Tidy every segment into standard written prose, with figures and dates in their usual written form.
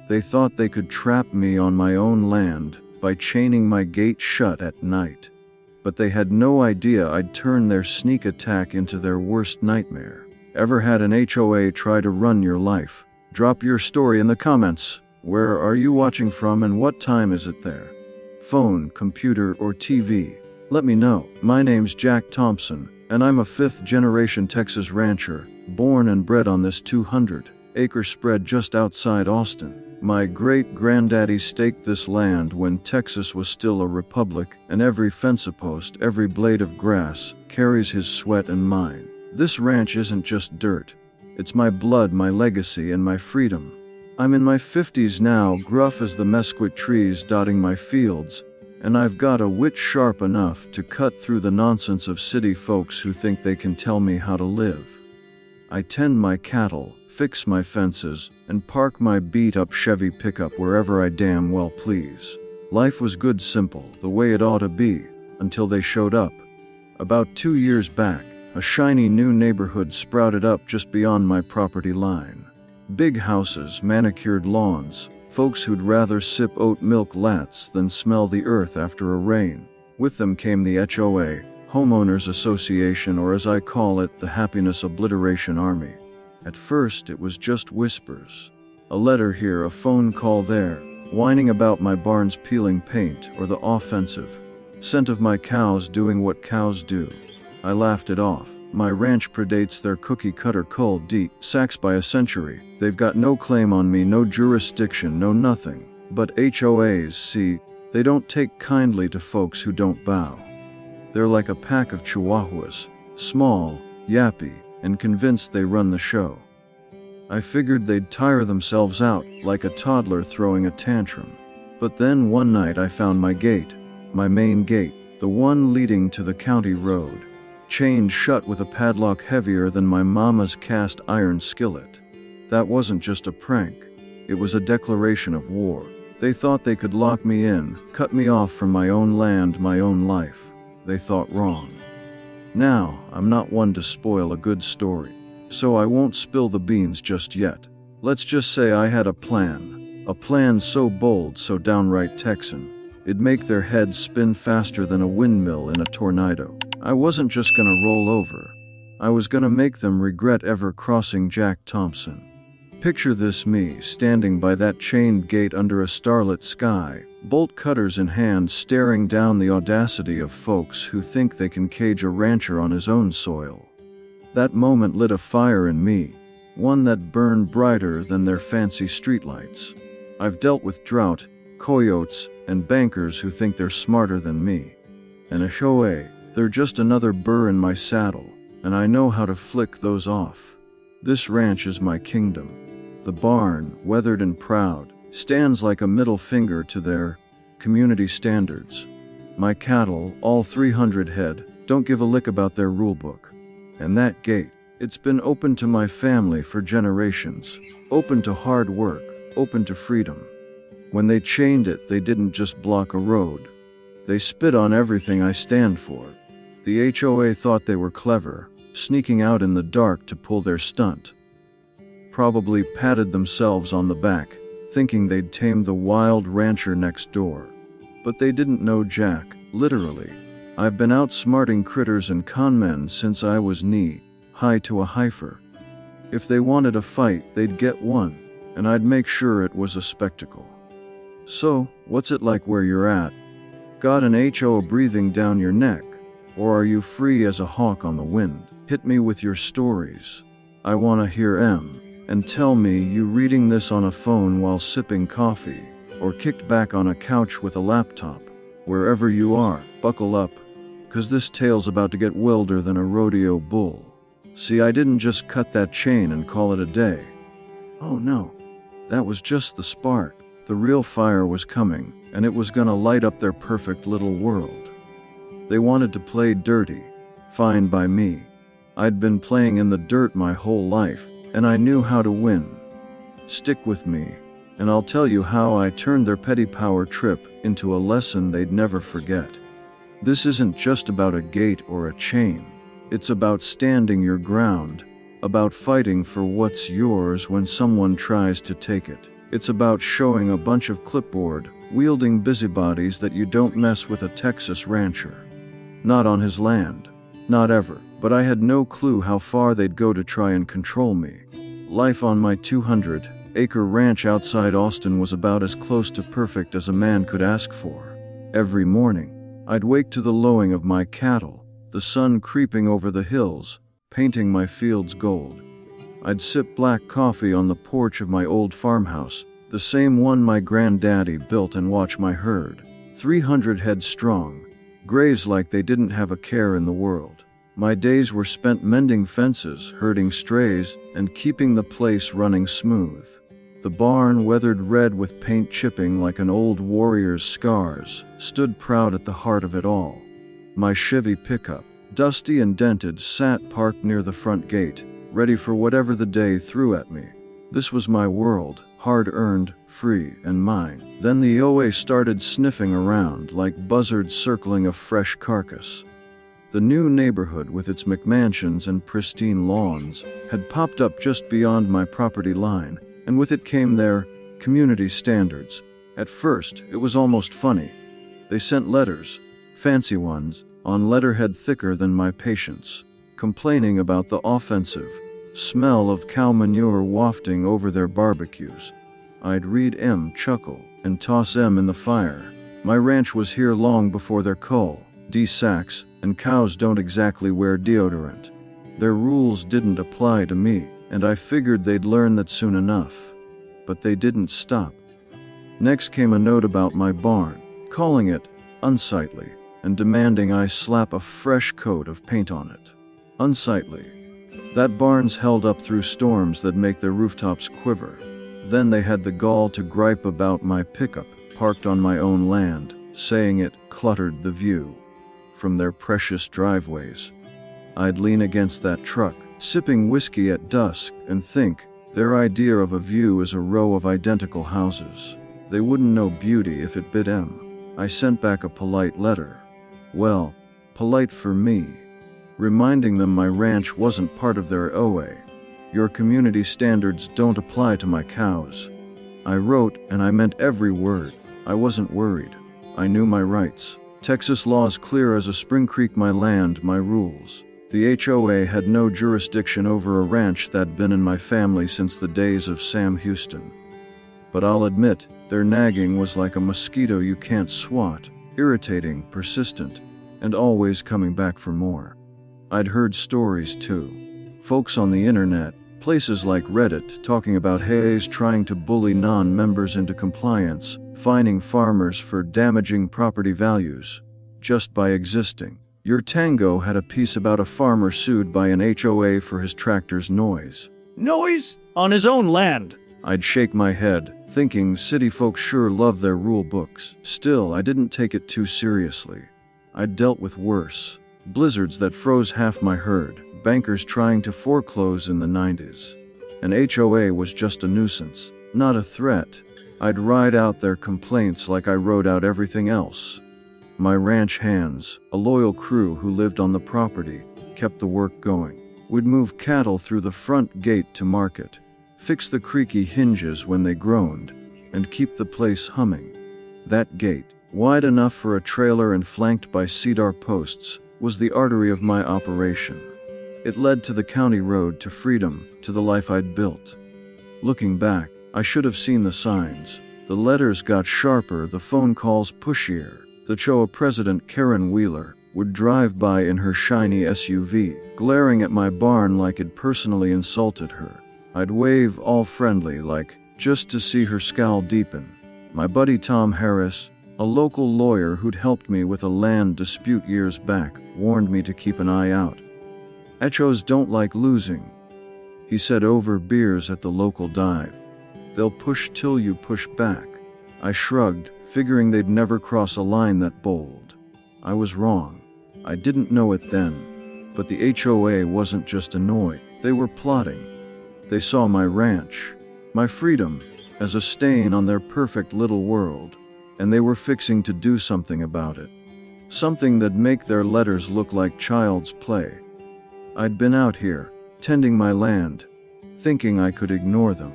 They thought they could trap me on my own land by chaining my gate shut at night. But they had no idea I'd turn their sneak attack into their worst nightmare. Ever had an HOA try to run your life? Drop your story in the comments. Where are you watching from and what time is it there? Phone, computer, or TV? Let me know. My name's Jack Thompson, and I'm a fifth-generation Texas rancher, born and bred on this 200-acre spread just outside Austin. My great-granddaddy staked this land when Texas was still a republic, and every fence-post, every blade of grass, carries his sweat and mine. This ranch isn't just dirt. It's my blood, my legacy, and my freedom. I'm in my 50s now, gruff as the mesquite trees dotting my fields, and I've got a wit sharp enough to cut through the nonsense of city folks who think they can tell me how to live. I tend my cattle, fix my fences, and park my beat-up Chevy pickup wherever I damn well please. Life was good, simple, the way it ought to be, until they showed up. About 2 years back, a shiny new neighborhood sprouted up just beyond my property line. Big houses, manicured lawns, folks who'd rather sip oat milk lattes than smell the earth after a rain. With them came the HOA, Homeowners Association, or as I call it, the Happiness Obliteration Army. At first, it was just whispers. A letter here, a phone call there, whining about my barns peeling paint, or the offensive scent of my cows doing what cows do. I laughed it off. My ranch predates their cookie-cutter cul-de-sacs by a century. They've got no claim on me, no jurisdiction, no nothing. But HOAs, see, they don't take kindly to folks who don't bow. They're like a pack of chihuahuas, small, yappy, and convinced they run the show. I figured they'd tire themselves out, like a toddler throwing a tantrum. But then one night I found my gate, my main gate, the one leading to the county road, chained shut with a padlock heavier than my mama's cast iron skillet. That wasn't just a prank. It was a declaration of war. They thought they could lock me in, cut me off from my own land, my own life. They thought wrong. Now, I'm not one to spoil a good story, so I won't spill the beans just yet. Let's just say I had a plan so bold, so downright Texan, it'd make their heads spin faster than a windmill in a tornado. I wasn't just gonna roll over. I was gonna make them regret ever crossing Jack Thompson. Picture this: me standing by that chained gate under a starlit sky, bolt cutters in hand, staring down the audacity of folks who think they can cage a rancher on his own soil. That moment lit a fire in me, one that burned brighter than their fancy streetlights. I've dealt with drought, coyotes, and bankers who think they're smarter than me. And a HOA, they're just another burr in my saddle, and I know how to flick those off. This ranch is my kingdom. The barn, weathered and proud, stands like a middle finger to their community standards. My cattle, all 300 head, don't give a lick about their rulebook. And that gate, it's been open to my family for generations, open to hard work, open to freedom. When they chained it, they didn't just block a road. They spit on everything I stand for. The HOA thought they were clever, sneaking out in the dark to pull their stunt. Probably patted themselves on the back, thinking they'd tame the wild rancher next door. But they didn't know Jack, literally. I've been outsmarting critters and conmen since I was knee-high to a heifer. If they wanted a fight, they'd get one, and I'd make sure it was a spectacle. So, what's it like where you're at? Got an HOA breathing down your neck? Or are you free as a hawk on the wind? Hit me with your stories. I wanna hear 'em. And tell me you reading this on a phone while sipping coffee, or kicked back on a couch with a laptop. Wherever you are, buckle up, 'cause this tale's about to get wilder than a rodeo bull. See, I didn't just cut that chain and call it a day. Oh no, that was just the spark. The real fire was coming, and it was gonna light up their perfect little world. They wanted to play dirty. Fine by me. I'd been playing in the dirt my whole life, and I knew how to win. Stick with me, and I'll tell you how I turned their petty power trip into a lesson they'd never forget. This isn't just about a gate or a chain. It's about standing your ground, about fighting for what's yours when someone tries to take it. It's about showing a bunch of clipboard-wielding busybodies that you don't mess with a Texas rancher. Not on his land. Not ever. But I had no clue how far they'd go to try and control me. Life on my 200-acre ranch outside Austin was about as close to perfect as a man could ask for. Every morning, I'd wake to the lowing of my cattle, the sun creeping over the hills, painting my fields gold. I'd sip black coffee on the porch of my old farmhouse, the same one my granddaddy built, and watch my herd, 300 head strong, graze like they didn't have a care in the world. My days were spent mending fences, herding strays, and keeping the place running smooth. The barn, weathered red with paint chipping like an old warrior's scars, stood proud at the heart of it all. My Chevy pickup, dusty and dented, sat parked near the front gate, ready for whatever the day threw at me. This was my world, hard-earned, free, and mine. Then the HOA started sniffing around like buzzards circling a fresh carcass. The new neighborhood with its McMansions and pristine lawns had popped up just beyond my property line, and with it came their community standards. At first, it was almost funny. They sent letters, fancy ones, on letterhead thicker than my patience, complaining about the offensive smell of cow manure wafting over their barbecues. I'd read chuckle, and toss in the fire. My ranch was here long before their cul-de-sacs, and cows don't exactly wear deodorant. Their rules didn't apply to me, and I figured they'd learn that soon enough. But they didn't stop. Next came a note about my barn, calling it unsightly, and demanding I slap a fresh coat of paint on it. Unsightly. That barn's held up through storms that make their rooftops quiver. Then they had the gall to gripe about my pickup, parked on my own land, saying it cluttered the view from their precious driveways. I'd lean against that truck, sipping whiskey at dusk, and think, their idea of a view is a row of identical houses. They wouldn't know beauty if it bit 'em. I sent back a polite letter. Well, polite for me. Reminding them my ranch wasn't part of their HOA. Your community standards don't apply to my cows. I wrote, and I meant every word. I wasn't worried. I knew my rights. Texas law's clear as a spring creek, my land, my rules. The HOA had no jurisdiction over a ranch that'd been in my family since the days of Sam Houston. But I'll admit, their nagging was like a mosquito you can't swat, irritating, persistent, and always coming back for more. I'd heard stories too. Folks on the internet, places like Reddit, talking about HOAs trying to bully non-members into compliance, fining farmers for damaging property values just by existing. Your Tango had a piece about a farmer sued by an HOA for his tractor's noise. Noise? On his own land? I'd shake my head, thinking city folks sure love their rule books. Still, I didn't take it too seriously. I'd dealt with worse. Blizzards that froze half my herd, bankers trying to foreclose in the 90s. An HOA was just a nuisance, not a threat. I'd ride out their complaints like I rode out everything else. My ranch hands, a loyal crew who lived on the property, kept the work going. We'd move cattle through the front gate to market, fix the creaky hinges when they groaned, and keep the place humming. That gate, wide enough for a trailer and flanked by cedar posts, was the artery of my operation. It led to the county road, to freedom, to the life I'd built. Looking back, I should have seen the signs. The letters got sharper, the phone calls pushier. The HOA president, Karen Wheeler, would drive by in her shiny SUV, glaring at my barn like I'd personally insulted her. I'd wave, all friendly, like, just to see her scowl deepen. My buddy Tom Harris, a local lawyer who'd helped me with a land dispute years back, warned me to keep an eye out. HOAs don't like losing, he said over beers at the local dive. They'll push till you push back. I shrugged, figuring they'd never cross a line that bold. I was wrong. I didn't know it then. But the HOA wasn't just annoyed, they were plotting. They saw my ranch, my freedom, as a stain on their perfect little world, and they were fixing to do something about it. Something that'd make their letters look like child's play. I'd been out here, tending my land, thinking I could ignore them.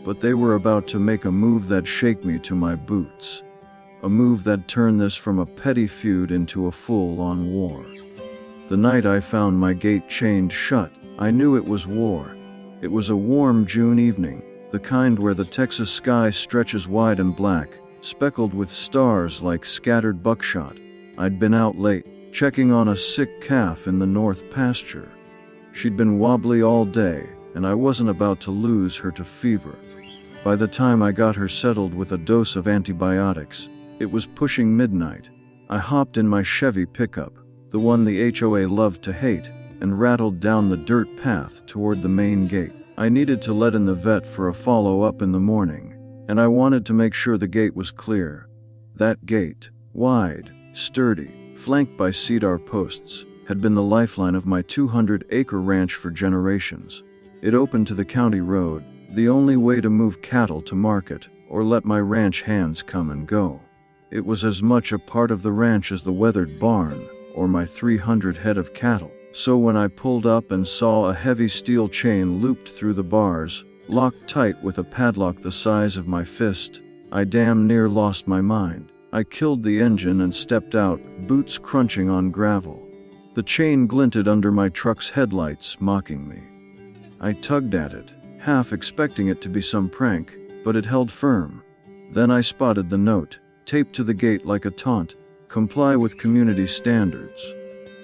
but they were about to make a move that'd shake me to my boots. A move that'd turn this from a petty feud into a full-on war. The night I found my gate chained shut, I knew it was war. It was a warm June evening, the kind where the Texas sky stretches wide and black, speckled with stars like scattered buckshot. I'd been out late, checking on a sick calf in the north pasture. She'd been wobbly all day, and I wasn't about to lose her to fever. By the time I got her settled with a dose of antibiotics, it was pushing midnight. I hopped in my Chevy pickup, the one the HOA loved to hate, and rattled down the dirt path toward the main gate. I needed to let in the vet for a follow-up in the morning, and I wanted to make sure the gate was clear. That gate, wide, sturdy, flanked by cedar posts, had been the lifeline of my 200-acre ranch for generations. It opened to the county road, the only way to move cattle to market or let my ranch hands come and go. It was as much a part of the ranch as the weathered barn or my 300 head of cattle. So when I pulled up and saw a heavy steel chain looped through the bars, locked tight with a padlock the size of my fist, I damn near lost my mind. I killed the engine and stepped out, boots crunching on gravel. The chain glinted under my truck's headlights, mocking me. I tugged at it, half expecting it to be some prank, but it held firm. Then I spotted the note, taped to the gate like a taunt: comply with community standards.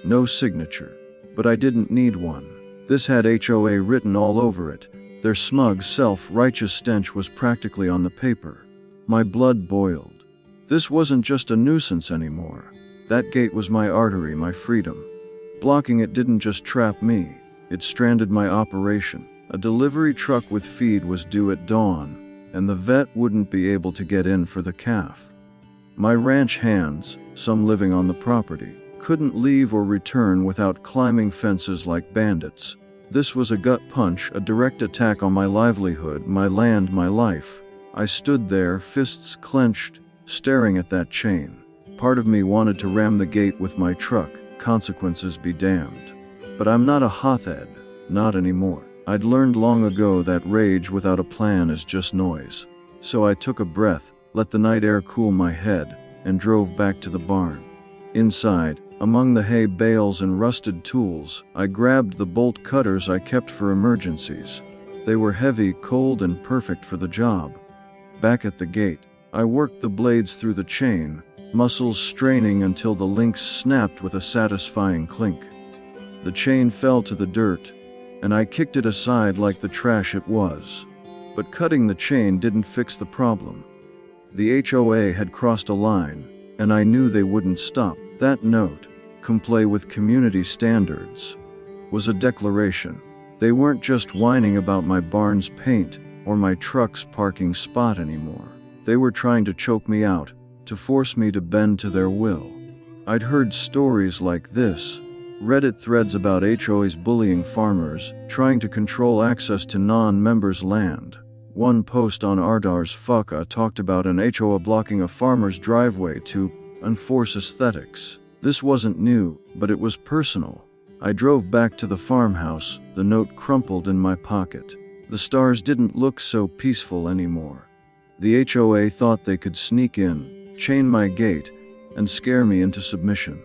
No signature. But I didn't need one. This had HOA written all over it. Their smug, self-righteous stench was practically on the paper. My blood boiled. This wasn't just a nuisance anymore. That gate was my artery, my freedom. Blocking it didn't just trap me, it stranded my operation. A delivery truck with feed was due at dawn, and the vet wouldn't be able to get in for the calf. My ranch hands, some living on the property, couldn't leave or return without climbing fences like bandits. This was a gut punch, a direct attack on my livelihood, my land, my life. I stood there, fists clenched, staring at that chain. Part of me wanted to ram the gate with my truck, consequences be damned. But I'm not a hothead, not anymore. I'd learned long ago that rage without a plan is just noise. So I took a breath, let the night air cool my head, and drove back to the barn. Inside, among the hay bales and rusted tools, I grabbed the bolt cutters I kept for emergencies. They were heavy, cold, and perfect for the job. Back at the gate, I worked the blades through the chain, muscles straining until the links snapped with a satisfying clink. The chain fell to the dirt, and I kicked it aside like the trash it was. But cutting the chain didn't fix the problem. The HOA had crossed a line, and I knew they wouldn't stop. That note, comply with community standards, was a declaration. They weren't just whining about my barn's paint or my truck's parking spot anymore. They were trying to choke me out, to force me to bend to their will. I'd heard stories like this, Reddit threads about HOAs bullying farmers, trying to control access to non-members' land. One post on Ardar's Fucka talked about an HOA blocking a farmer's driveway to enforce aesthetics. This wasn't new, but it was personal. I drove back to the farmhouse, the note crumpled in my pocket. The stars didn't look so peaceful anymore. The HOA thought they could sneak in, chain my gate, and scare me into submission.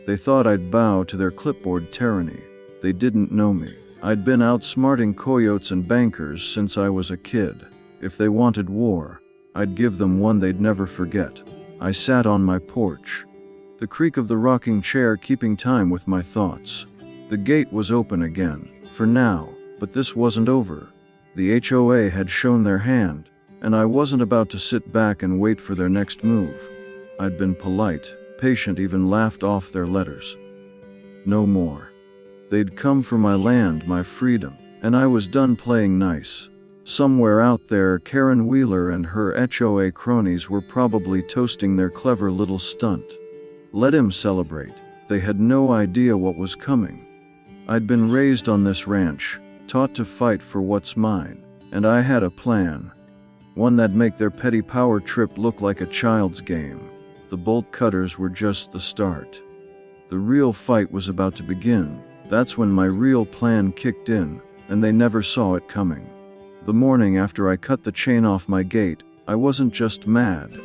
They thought I'd bow to their clipboard tyranny. They didn't know me. I'd been outsmarting coyotes and bankers since I was a kid. If they wanted war, I'd give them one they'd never forget. I sat on my porch, the creak of the rocking chair keeping time with my thoughts. The gate was open again, for now, but this wasn't over. The HOA had shown their hand, and I wasn't about to sit back and wait for their next move. I'd been polite, patient, even laughed off their letters. No more. They'd come for my land, my freedom, and I was done playing nice. Somewhere out there, Karen Wheeler and her HOA cronies were probably toasting their clever little stunt. Let him celebrate. They had no idea what was coming. I'd been raised on this ranch, taught to fight for what's mine, and I had a plan. One that'd make their petty power trip look like a child's game. The bolt cutters were just the start. The real fight was about to begin. That's when my real plan kicked in, and they never saw it coming. The morning after I cut the chain off my gate, I wasn't just mad.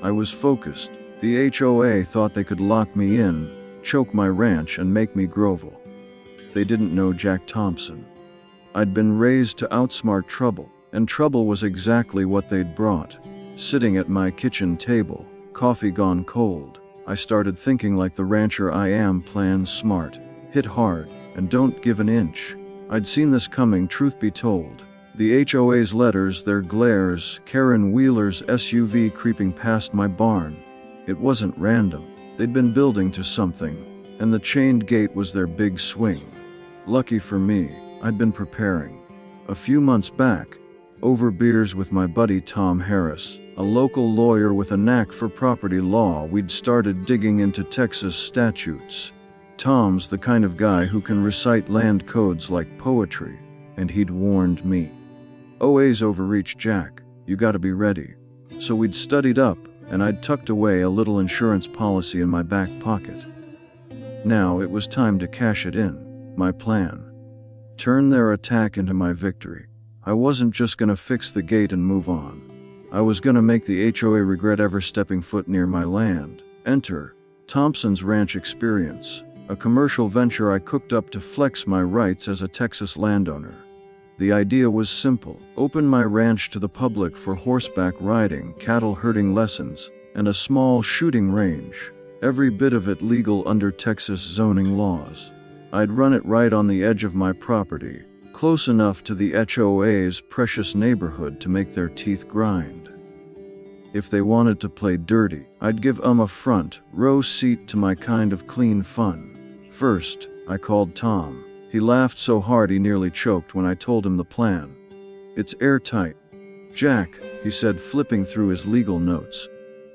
I was focused. The HOA thought they could lock me in, choke my ranch, and make me grovel. They didn't know Jack Thompson. I'd been raised to outsmart trouble, and trouble was exactly what they'd brought. Sitting at my kitchen table, coffee gone cold, I started thinking like the rancher I am: plan smart, hit hard, and don't give an inch. I'd seen this coming, truth be told. The HOA's letters, their glares, Karen Wheeler's SUV creeping past my barn. It wasn't random. They'd been building to something, and the chained gate was their big swing. Lucky for me, I'd been preparing. A few months back, over beers with my buddy Tom Harris, a local lawyer with a knack for property law, we'd started digging into Texas statutes. Tom's the kind of guy who can recite land codes like poetry, and he'd warned me. OA's overreach, Jack. You gotta be ready. So we'd studied up, and I'd tucked away a little insurance policy in my back pocket. Now it was time to cash it in. My plan. Turn their attack into my victory. I wasn't just gonna fix the gate and move on. I was gonna make the HOA regret ever stepping foot near my land. Enter Thompson's Ranch Experience, a commercial venture I cooked up to flex my rights as a Texas landowner. The idea was simple: open my ranch to the public for horseback riding, cattle herding lessons, and a small shooting range, every bit of it legal under Texas zoning laws. I'd run it right on the edge of my property, close enough to the HOA's precious neighborhood to make their teeth grind. If they wanted to play dirty, I'd give 'em a front row seat to my kind of clean fun. First, I called Tom. He laughed so hard he nearly choked when I told him the plan. It's airtight. Jack, he said, flipping through his legal notes.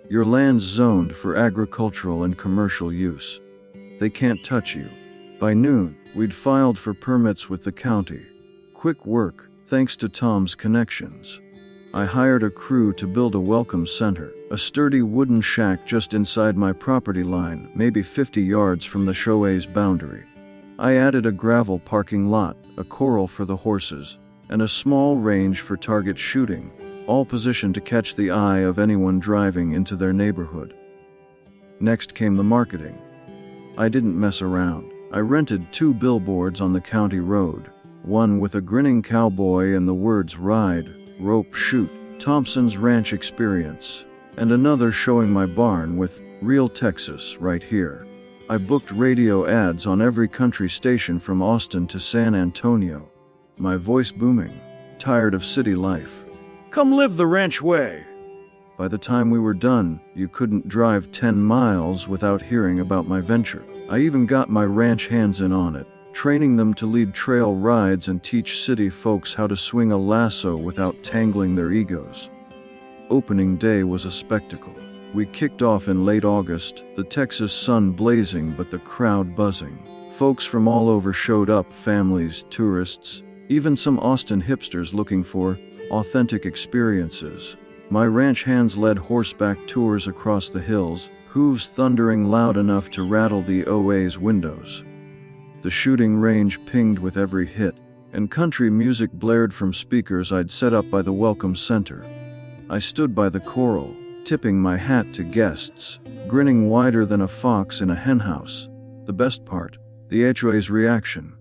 Your land's zoned for agricultural and commercial use. They can't touch you. By noon, we'd filed for permits with the county. Quick work, thanks to Tom's connections. I hired a crew to build a welcome center, a sturdy wooden shack just inside my property line, maybe 50 yards from the HOA's boundary. I added a gravel parking lot, a corral for the horses, and a small range for target shooting, all positioned to catch the eye of anyone driving into their neighborhood. Next came the marketing. I didn't mess around. I rented 2 billboards on the county road, one with a grinning cowboy and the words "Ride, Rope, Shoot, Thompson's Ranch Experience," and another showing my barn with "Real Texas right here." I booked radio ads on every country station from Austin to San Antonio, my voice booming, tired of city life. Come live the ranch way. By the time we were done, you couldn't drive 10 miles without hearing about my venture. I even got my ranch hands in on it, training them to lead trail rides and teach city folks how to swing a lasso without tangling their egos. Opening day was a spectacle. We kicked off in late August, the Texas sun blazing but the crowd buzzing. Folks from all over showed up, families, tourists, even some Austin hipsters looking for authentic experiences. My ranch hands led horseback tours across the hills, hooves thundering loud enough to rattle the OA's windows. The shooting range pinged with every hit, and country music blared from speakers I'd set up by the welcome center. I stood by the corral, tipping my hat to guests, grinning wider than a fox in a henhouse. The best part, the HOA's reaction.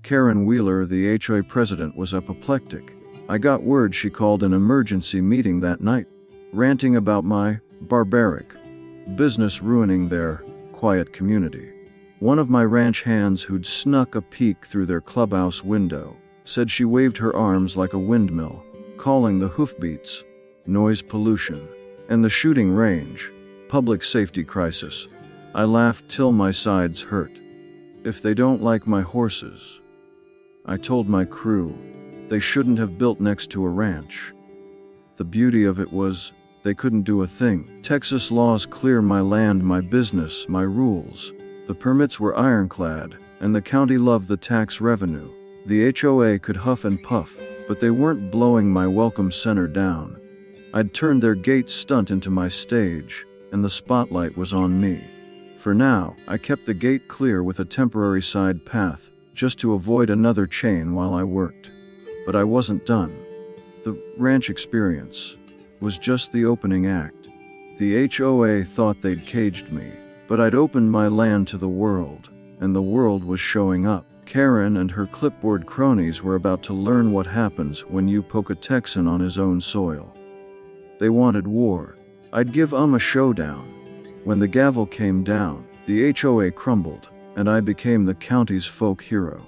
Karen Wheeler, the HOA president, was apoplectic. I got word she called an emergency meeting that night, ranting about my barbaric business ruining their quiet community. One of my ranch hands, who'd snuck a peek through their clubhouse window, said she waved her arms like a windmill, calling the hoofbeats noise pollution and the shooting range public safety crisis. I laughed till my sides hurt. If they don't like my horses, I told my crew, they shouldn't have built next to a ranch. The beauty of it was, they couldn't do a thing. Texas laws clear: my land, my business, my rules. The permits were ironclad, and the county loved the tax revenue. The HOA could huff and puff, but they weren't blowing my welcome center down. I'd turned their gate stunt into my stage, and the spotlight was on me. For now, I kept the gate clear with a temporary side path, just to avoid another chain while I worked. But I wasn't done. The ranch experience was just the opening act. The HOA thought they'd caged me, but I'd opened my land to the world, and the world was showing up. Karen and her clipboard cronies were about to learn what happens when you poke a Texan on his own soil. They wanted war. I'd give a showdown. When the gavel came down, the HOA crumbled, and I became the county's folk hero.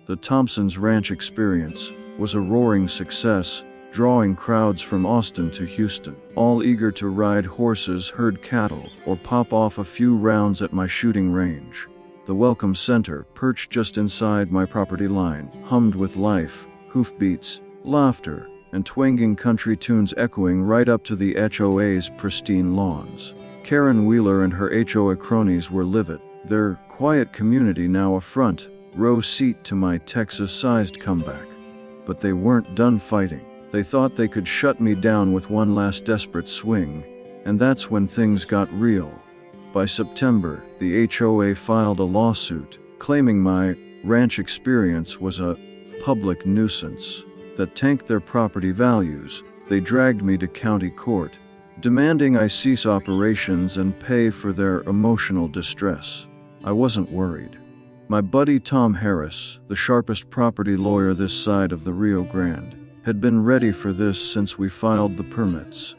The Thompsons' ranch experience was a roaring success, drawing crowds from Austin to Houston, all eager to ride horses, herd cattle, or pop off a few rounds at my shooting range. The Welcome Center, perched just inside my property line, hummed with life, hoofbeats, laughter, and twanging country tunes echoing right up to the HOA's pristine lawns. Karen Wheeler and her HOA cronies were livid, their quiet community now a front row seat to my Texas-sized comeback. But they weren't done fighting. They thought they could shut me down with one last desperate swing, and that's when things got real. By September, the HOA filed a lawsuit, claiming my ranch experience was a public nuisance that tanked their property values. They dragged me to county court, demanding I cease operations and pay for their emotional distress. I wasn't worried. My buddy Tom Harris, the sharpest property lawyer this side of the Rio Grande, had been ready for this since we filed the permits.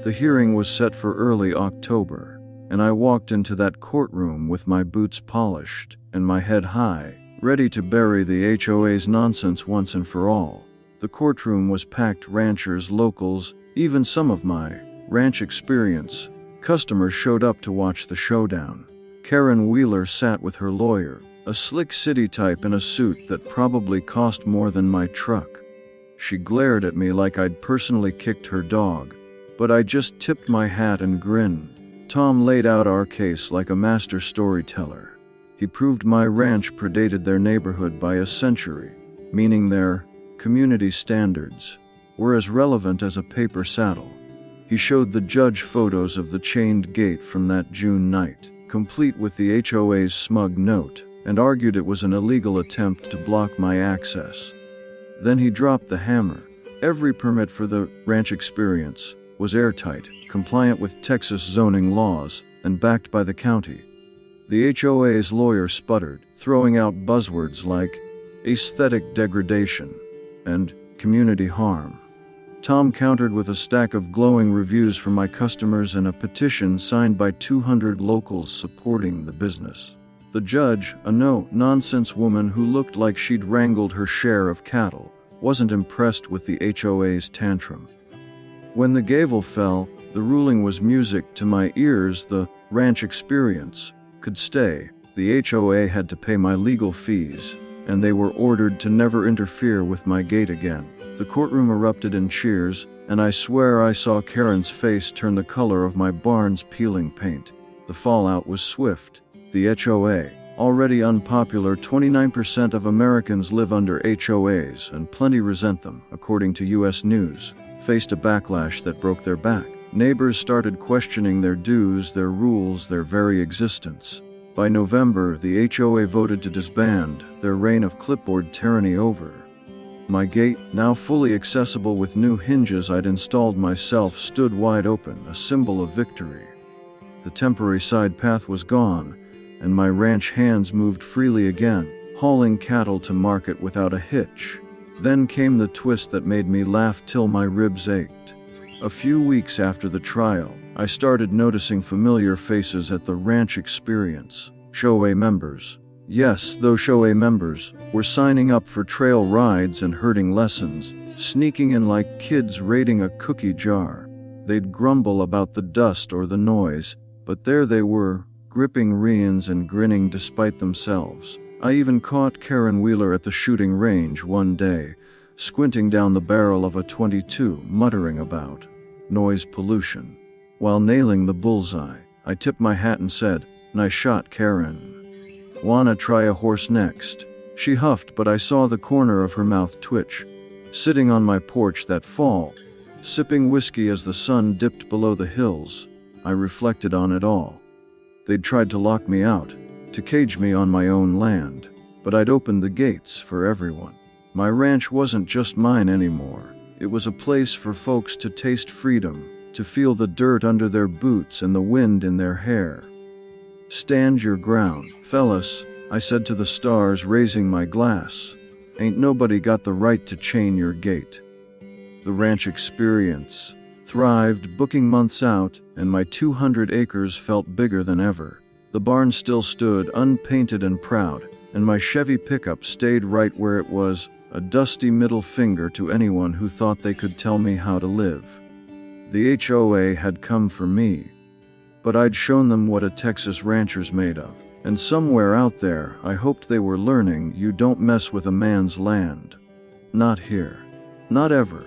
The hearing was set for early October, and I walked into that courtroom with my boots polished and my head high, ready to bury the HOA's nonsense once and for all. The courtroom was packed, ranchers, locals, even some of my ranch experience customers showed up to watch the showdown. Karen Wheeler sat with her lawyer, a slick city type in a suit that probably cost more than my truck. She glared at me like I'd personally kicked her dog, but I just tipped my hat and grinned. Tom laid out our case like a master storyteller. He proved my ranch predated their neighborhood by a century, meaning their community standards were as relevant as a paper saddle. He showed the judge photos of the chained gate from that June night, complete with the HOA's smug note, and argued it was an illegal attempt to block my access. Then he dropped the hammer. Every permit for the ranch experience was airtight, compliant with Texas zoning laws, and backed by the county. The HOA's lawyer sputtered, throwing out buzzwords like aesthetic degradation and community harm. Tom countered with a stack of glowing reviews from my customers and a petition signed by 200 locals supporting the business. The judge, a no-nonsense woman who looked like she'd wrangled her share of cattle, wasn't impressed with the HOA's tantrum. When the gavel fell, the ruling was music to my ears. The ranch experience could stay. The HOA had to pay my legal fees, and they were ordered to never interfere with my gate again. The courtroom erupted in cheers, and I swear I saw Karen's face turn the color of my barn's peeling paint. The fallout was swift. The HOA, already unpopular, 29% of Americans live under HOAs, and plenty resent them, according to U.S. News, faced a backlash that broke their back. Neighbors started questioning their dues, their rules, their very existence. By November, the HOA voted to disband, their reign of clipboard tyranny over. My gate, now fully accessible with new hinges I'd installed myself, stood wide open, a symbol of victory. The temporary side path was gone, and my ranch hands moved freely again, hauling cattle to market without a hitch. Then came the twist that made me laugh till my ribs ached. A few weeks after the trial, I started noticing familiar faces at the ranch experience. HOA members. Yes, those HOA members were signing up for trail rides and herding lessons, sneaking in like kids raiding a cookie jar. They'd grumble about the dust or the noise, but there they were, gripping reins and grinning despite themselves. I even caught Karen Wheeler at the shooting range one day, squinting down the barrel of a .22, muttering about noise pollution. While nailing the bullseye, I tipped my hat and said, "Nice shot, Karen. Wanna try a horse next?" She huffed, but I saw the corner of her mouth twitch. Sitting on my porch that fall, sipping whiskey as the sun dipped below the hills, I reflected on it all. They'd tried to lock me out, to cage me on my own land, but I'd opened the gates for everyone. My ranch wasn't just mine anymore. It was a place for folks to taste freedom, to feel the dirt under their boots and the wind in their hair. "Stand your ground, fellas," I said to the stars, raising my glass. "Ain't nobody got the right to chain your gate." The ranch experience thrived, booking months out, and my 200 acres felt bigger than ever. The barn still stood unpainted and proud, and my Chevy pickup stayed right where it was, a dusty middle finger to anyone who thought they could tell me how to live. The HOA had come for me, but I'd shown them what a Texas rancher's made of. And somewhere out there, I hoped they were learning, you don't mess with a man's land. Not here. Not ever.